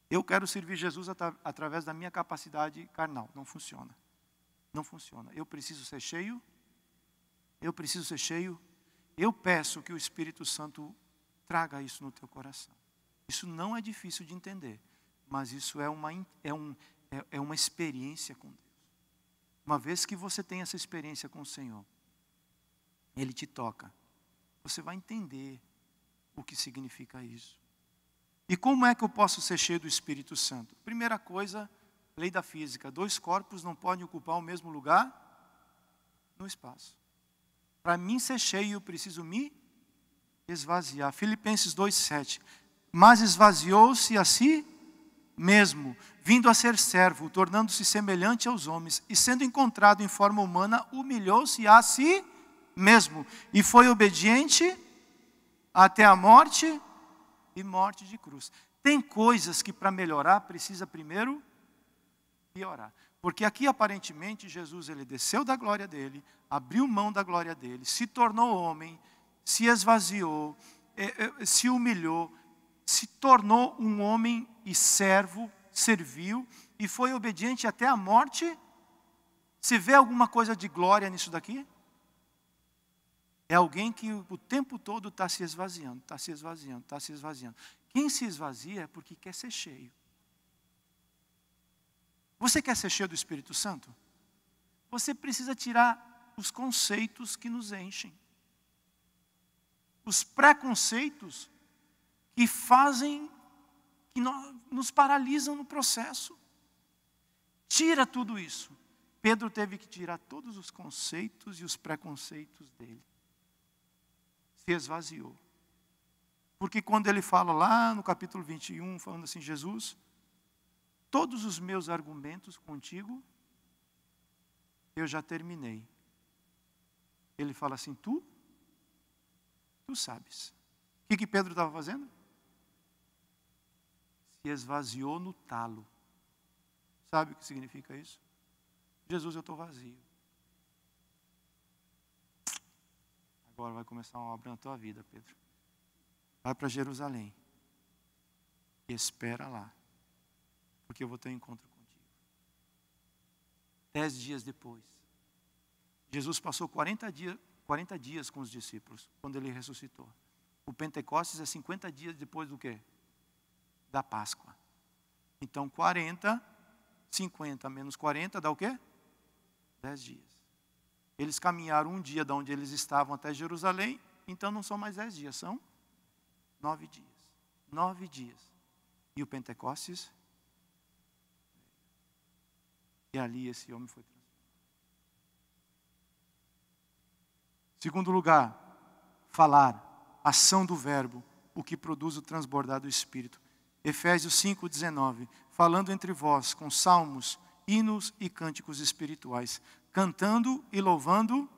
Eu quero servir Jesus através da minha capacidade carnal. Não funciona. Não funciona. Eu preciso ser cheio. Eu preciso ser cheio. Eu peço que o Espírito Santo traga isso no teu coração. Isso não é difícil de entender. Mas isso é uma experiência com Deus. Uma vez que você tem essa experiência com o Senhor, Ele te toca. Você vai entender o que significa isso. E como é que eu posso ser cheio do Espírito Santo? Primeira coisa, lei da física. 2 corpos não podem ocupar o mesmo lugar no espaço. Para mim ser cheio, eu preciso me esvaziar. Filipenses 2,7. Mas esvaziou-se a si mesmo, vindo a ser servo, tornando-se semelhante aos homens, e sendo encontrado em forma humana, humilhou-se a si mesmo, e foi obediente até a morte e morte de cruz. Tem coisas que para melhorar precisa primeiro piorar. Porque aqui aparentemente Jesus ele desceu da glória dele, abriu mão da glória dele, se tornou homem, se esvaziou, se humilhou, se tornou um homem e servo, serviu e foi obediente até a morte. Se vê alguma coisa de glória nisso daqui? É alguém que o tempo todo está se esvaziando, está se esvaziando, está se esvaziando. Quem se esvazia é porque quer ser cheio. Você quer ser cheio do Espírito Santo? Você precisa tirar os conceitos que nos enchem. Os preconceitos que fazem, que nos paralisam no processo. Tira tudo isso. Pedro teve que tirar todos os conceitos e os preconceitos dele. Se esvaziou. Porque quando ele fala lá no capítulo 21, falando assim, Jesus, todos os meus argumentos contigo, eu já terminei. Ele fala assim, tu sabes. O que Pedro estava fazendo? Se esvaziou no talo. Sabe o que significa isso? Jesus, eu estou vazio. Agora vai começar uma obra na tua vida, Pedro. Vai para Jerusalém. E espera lá. Porque eu vou ter um encontro contigo. 10 dias depois. Jesus passou 40 dias com os discípulos, quando ele ressuscitou. O Pentecostes é 50 dias depois do quê? Da Páscoa. Então 40, 50 menos 40 dá o quê? 10 dias. Eles caminharam um dia de onde eles estavam até Jerusalém, então não são mais 10 dias, são 9 dias. 9 dias. E o Pentecostes? E ali esse homem foi transformado. Segundo lugar, falar, ação do verbo, o que produz o transbordar do Espírito. Efésios 5,19, falando entre vós com salmos, hinos e cânticos espirituais, cantando e louvando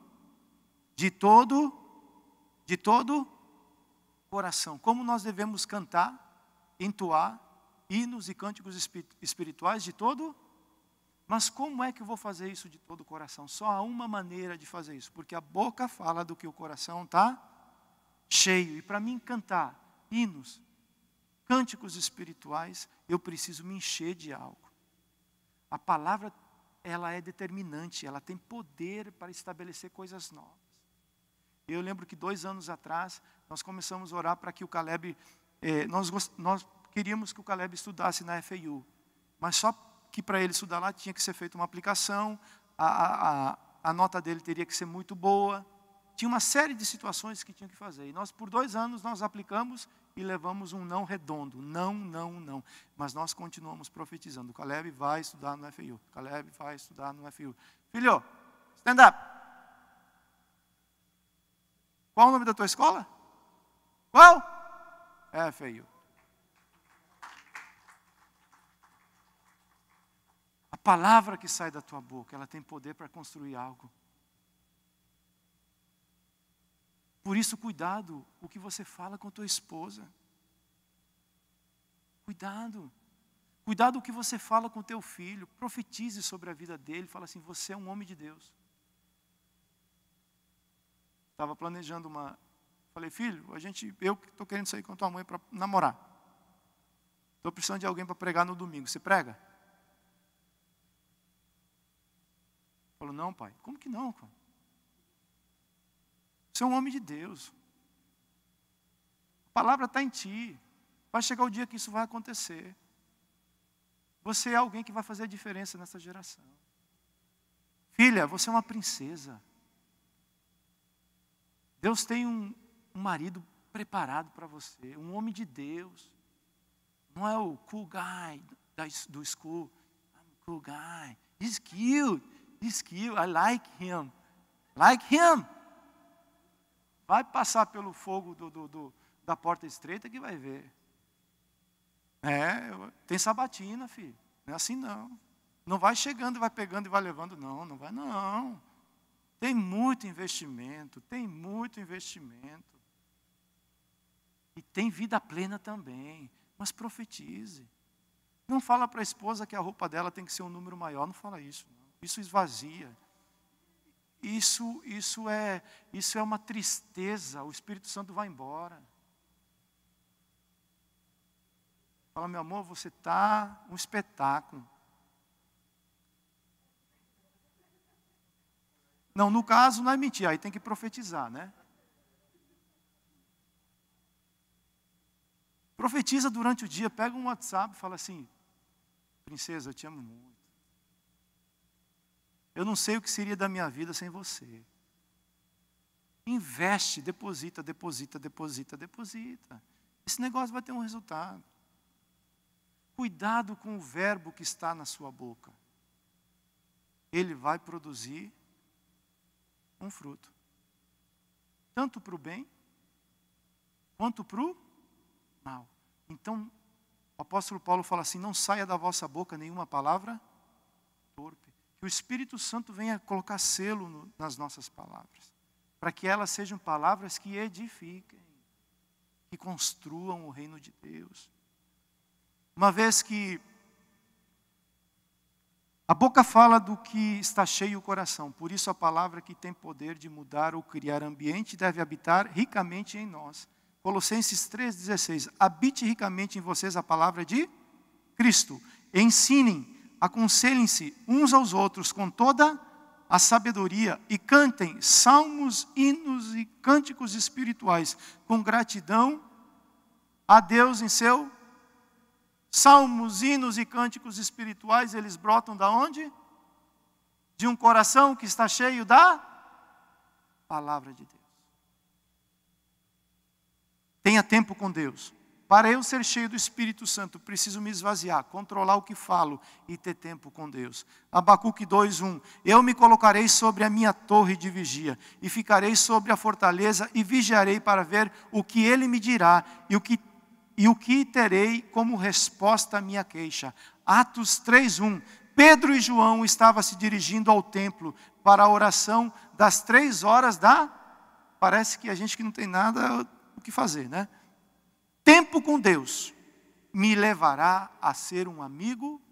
de todo coração. Como nós devemos cantar, entoar hinos e cânticos espirituais de todo? Mas como é que eu vou fazer isso de todo o coração? Só há uma maneira de fazer isso, porque a boca fala do que o coração está cheio. E para mim cantar hinos, cânticos espirituais, eu preciso me encher de algo. A palavra, ela é determinante, ela tem poder para estabelecer coisas novas. Eu lembro que 2 anos atrás, nós começamos a orar para que o Caleb, nós queríamos que o Caleb estudasse na FIU, mas só que para ele estudar lá tinha que ser feita uma aplicação, a nota dele teria que ser muito boa, tinha uma série de situações que tinha que fazer. E nós, por 2 anos, nós aplicamos e levamos um não redondo. Não. Mas nós continuamos profetizando. O Caleb vai estudar no FIU. O Caleb vai estudar no FIU. Filho, stand up. Qual o nome da tua escola? Qual? FIU. A palavra que sai da tua boca, ela tem poder para construir algo. Por isso, cuidado o que você fala com tua esposa. Cuidado. Cuidado o que você fala com teu filho. Profetize sobre a vida dele. Fala assim, você é um homem de Deus. Estava planejando uma... Falei, filho, eu estou querendo sair com a tua mãe para namorar. Estou precisando de alguém para pregar no domingo. Você prega? Falou, não, pai. Como que não, cara? Você é um homem de Deus. A palavra está em ti. Vai chegar o dia que isso vai acontecer. Você é alguém que vai fazer a diferença nessa geração. Filha, você é uma princesa. Deus tem um marido preparado para você, um homem de Deus. Não é o cool guy do school. I'm a cool guy. He's cute. He's cute. I like him. Like him. Vai passar pelo fogo da porta estreita que vai ver. Tem sabatina, filho. Não é assim não. Não vai chegando, vai pegando e vai levando. Não, não vai não. Tem muito investimento. Tem muito investimento. E tem vida plena também. Mas profetize. Não fala para a esposa que a roupa dela tem que ser um número maior. Não fala isso. Não. Isso esvazia. Isso é uma tristeza. O Espírito Santo vai embora. Fala, meu amor, você está um espetáculo. Não, no caso não é mentir, aí tem que profetizar, né? Profetiza durante o dia, pega um WhatsApp e fala assim, princesa, eu te amo muito. Eu não sei o que seria da minha vida sem você. Investe, deposita. Esse negócio vai ter um resultado. Cuidado com o verbo que está na sua boca. Ele vai produzir um fruto. Tanto para o bem, quanto para o mal. Então, o apóstolo Paulo fala assim, não saia da vossa boca nenhuma palavra torpe. Que o Espírito Santo venha colocar selo nas nossas palavras. Para que elas sejam palavras que edifiquem. Que construam o reino de Deus. Uma vez que a boca fala do que está cheio o coração, por isso a palavra que tem poder de mudar ou criar ambiente deve habitar ricamente em nós. Colossenses 3,16, habite ricamente em vocês a palavra de Cristo. Ensinem, aconselhem-se uns aos outros com toda a sabedoria e cantem salmos, hinos e cânticos espirituais com gratidão a Deus em seu salmos, hinos e cânticos espirituais, eles brotam da onde? De um coração que está cheio da palavra de Deus. Tenha tempo com Deus. Para eu ser cheio do Espírito Santo, preciso me esvaziar, controlar o que falo e ter tempo com Deus. Abacuque 2:1. Eu me colocarei sobre a minha torre de vigia e ficarei sobre a fortaleza e vigiarei para ver o que ele me dirá e o que terei como resposta à minha queixa. Atos 3:1. Pedro e João estavam se dirigindo ao templo para a oração das 3 horas da... Parece que a gente que não tem nada o que fazer, né? Tempo com Deus me levará a ser um amigo de Deus.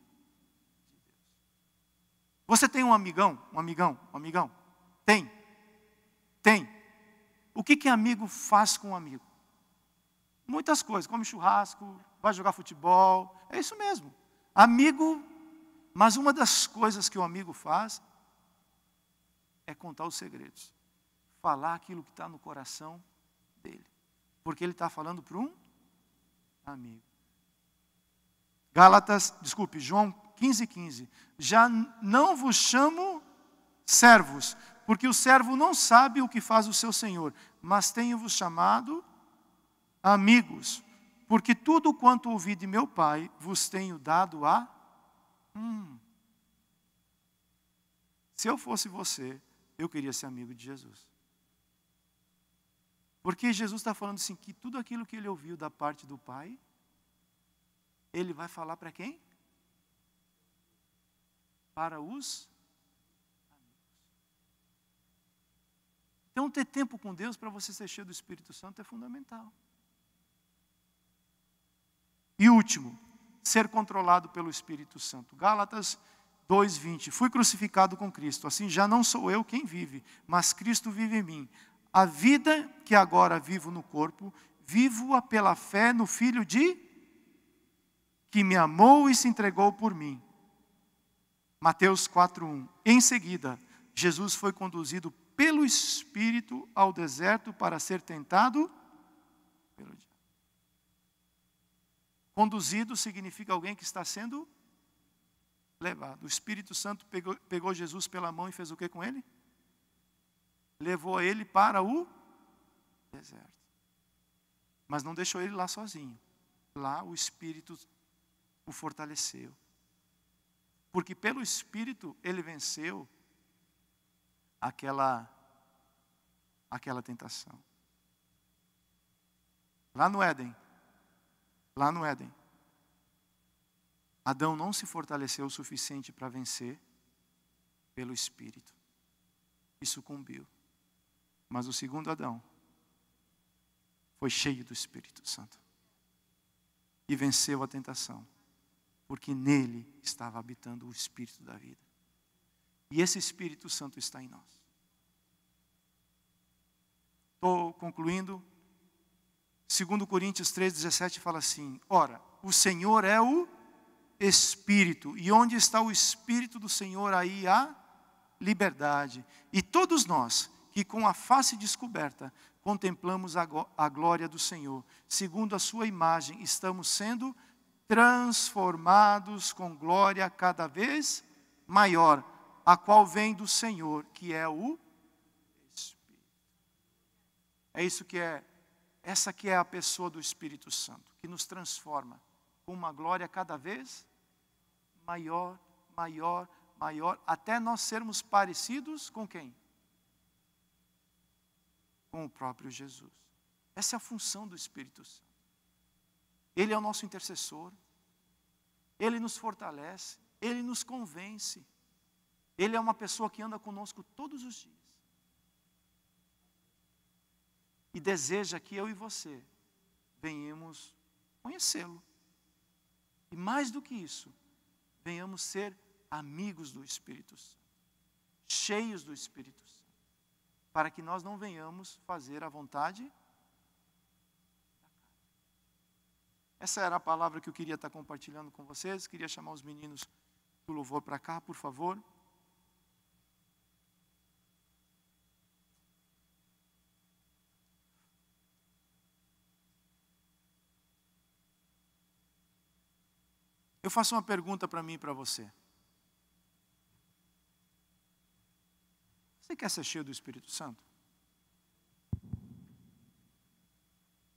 Você tem um amigão? Um amigão? Tem. O que amigo faz com um amigo? Muitas coisas, come churrasco, vai jogar futebol, é isso mesmo. Amigo, mas uma das coisas que o amigo faz é contar os segredos. Falar aquilo que está no coração dele. Porque ele está falando para um amigo. João 15:15. Já não vos chamo servos, porque o servo não sabe o que faz o seu senhor, mas tenho-vos chamado amigos, porque tudo quanto ouvi de meu Pai vos tenho dado a... Se eu fosse você, eu queria ser amigo de Jesus. Porque Jesus está falando assim, que tudo aquilo que ele ouviu da parte do Pai, ele vai falar para quem? para os amigos. Então, ter tempo com Deus para você ser cheio do Espírito Santo é fundamental. E último, ser controlado pelo Espírito Santo. Gálatas 2:20. Fui crucificado com Cristo, assim já não sou eu quem vive, mas Cristo vive em mim. A vida que agora vivo no corpo, vivo-a pela fé no Filho que me amou e se entregou por mim. Mateus 4:1. Em seguida, Jesus foi conduzido pelo Espírito ao deserto para ser tentado pelo diabo. Conduzido significa alguém que está sendo levado. O Espírito Santo pegou Jesus pela mão e fez o que com ele? Levou ele para o deserto. Mas não deixou ele lá sozinho. Lá o Espírito o fortaleceu. Porque pelo Espírito ele venceu aquela tentação. Lá no Éden, Adão não se fortaleceu o suficiente para vencer pelo Espírito. E sucumbiu. Mas o segundo Adão foi cheio do Espírito Santo. E venceu a tentação. Porque nele estava habitando o Espírito da vida. E esse Espírito Santo está em nós. Estou concluindo. 2 Coríntios 3:17 fala assim: ora, o Senhor é o Espírito, e onde está o Espírito do Senhor, aí há liberdade. E todos nós, que com a face descoberta, contemplamos a glória do Senhor, segundo a sua imagem, estamos sendo transformados com glória cada vez maior, a qual vem do Senhor, que é o Espírito. É isso que é, essa que é a pessoa do Espírito Santo, que nos transforma com uma glória cada vez maior, maior, maior, até nós sermos parecidos com quem? Com o próprio Jesus. Essa é a função do Espírito Santo. Ele é o nosso intercessor. Ele nos fortalece. Ele nos convence. Ele é uma pessoa que anda conosco todos os dias. E deseja que eu e você venhamos conhecê-lo. E mais do que isso, venhamos ser amigos do Espírito Santo. Cheios do Espírito Santo. Para que nós não venhamos fazer a vontade da carne. Essa era a palavra que eu queria estar compartilhando com vocês. Queria chamar os meninos do louvor para cá, por favor. Eu faço uma pergunta para mim e para você. Você quer ser cheio do Espírito Santo?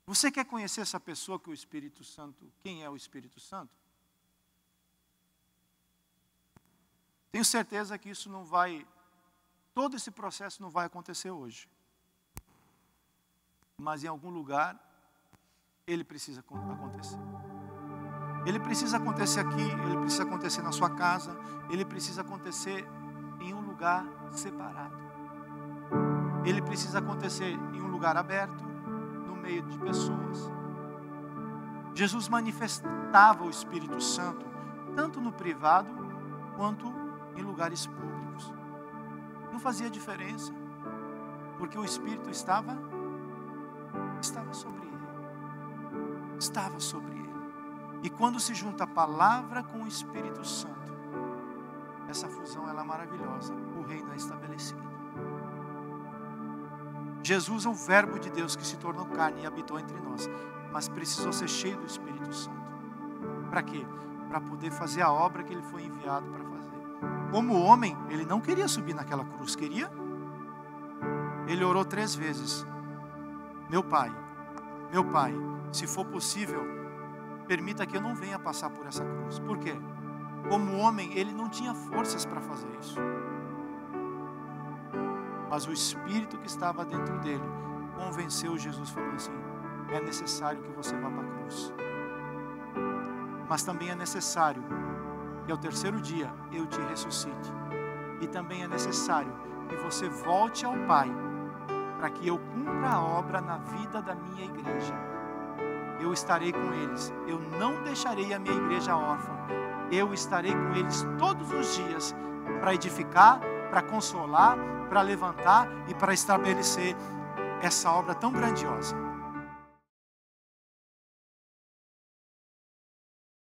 Você quer conhecer essa pessoa que o Espírito Santo, quem é o Espírito Santo? Tenho certeza que isso não vai, todo esse processo não vai acontecer hoje. Mas em algum lugar, ele precisa acontecer. Ele precisa acontecer aqui, ele precisa acontecer na sua casa, ele precisa acontecer em um lugar separado. Ele precisa acontecer em um lugar aberto, no meio de pessoas. Jesus manifestava o Espírito Santo, tanto no privado, quanto em lugares públicos. Não fazia diferença, porque o Espírito estava sobre ele. Estava sobre ele. E quando se junta a palavra com o Espírito Santo, essa fusão ela é maravilhosa. O reino é estabelecido. Jesus é o verbo de Deus que se tornou carne e habitou entre nós. Mas precisou ser cheio do Espírito Santo. Para quê? Para poder fazer a obra que ele foi enviado para fazer. Como homem, ele não queria subir naquela cruz. Queria? Ele orou 3 vezes. Meu Pai, se for possível, permita que eu não venha passar por essa cruz. Por quê? Como homem, ele não tinha forças para fazer isso. Mas o Espírito que estava dentro dele convenceu Jesus, falando assim: é necessário que você vá para a cruz. Mas também é necessário que ao terceiro dia eu te ressuscite. E também é necessário que você volte ao Pai, para que eu cumpra a obra na vida da minha igreja. Eu estarei com eles, eu não deixarei a minha igreja órfã, eu estarei com eles todos os dias, para edificar, para consolar, para levantar e para estabelecer essa obra tão grandiosa.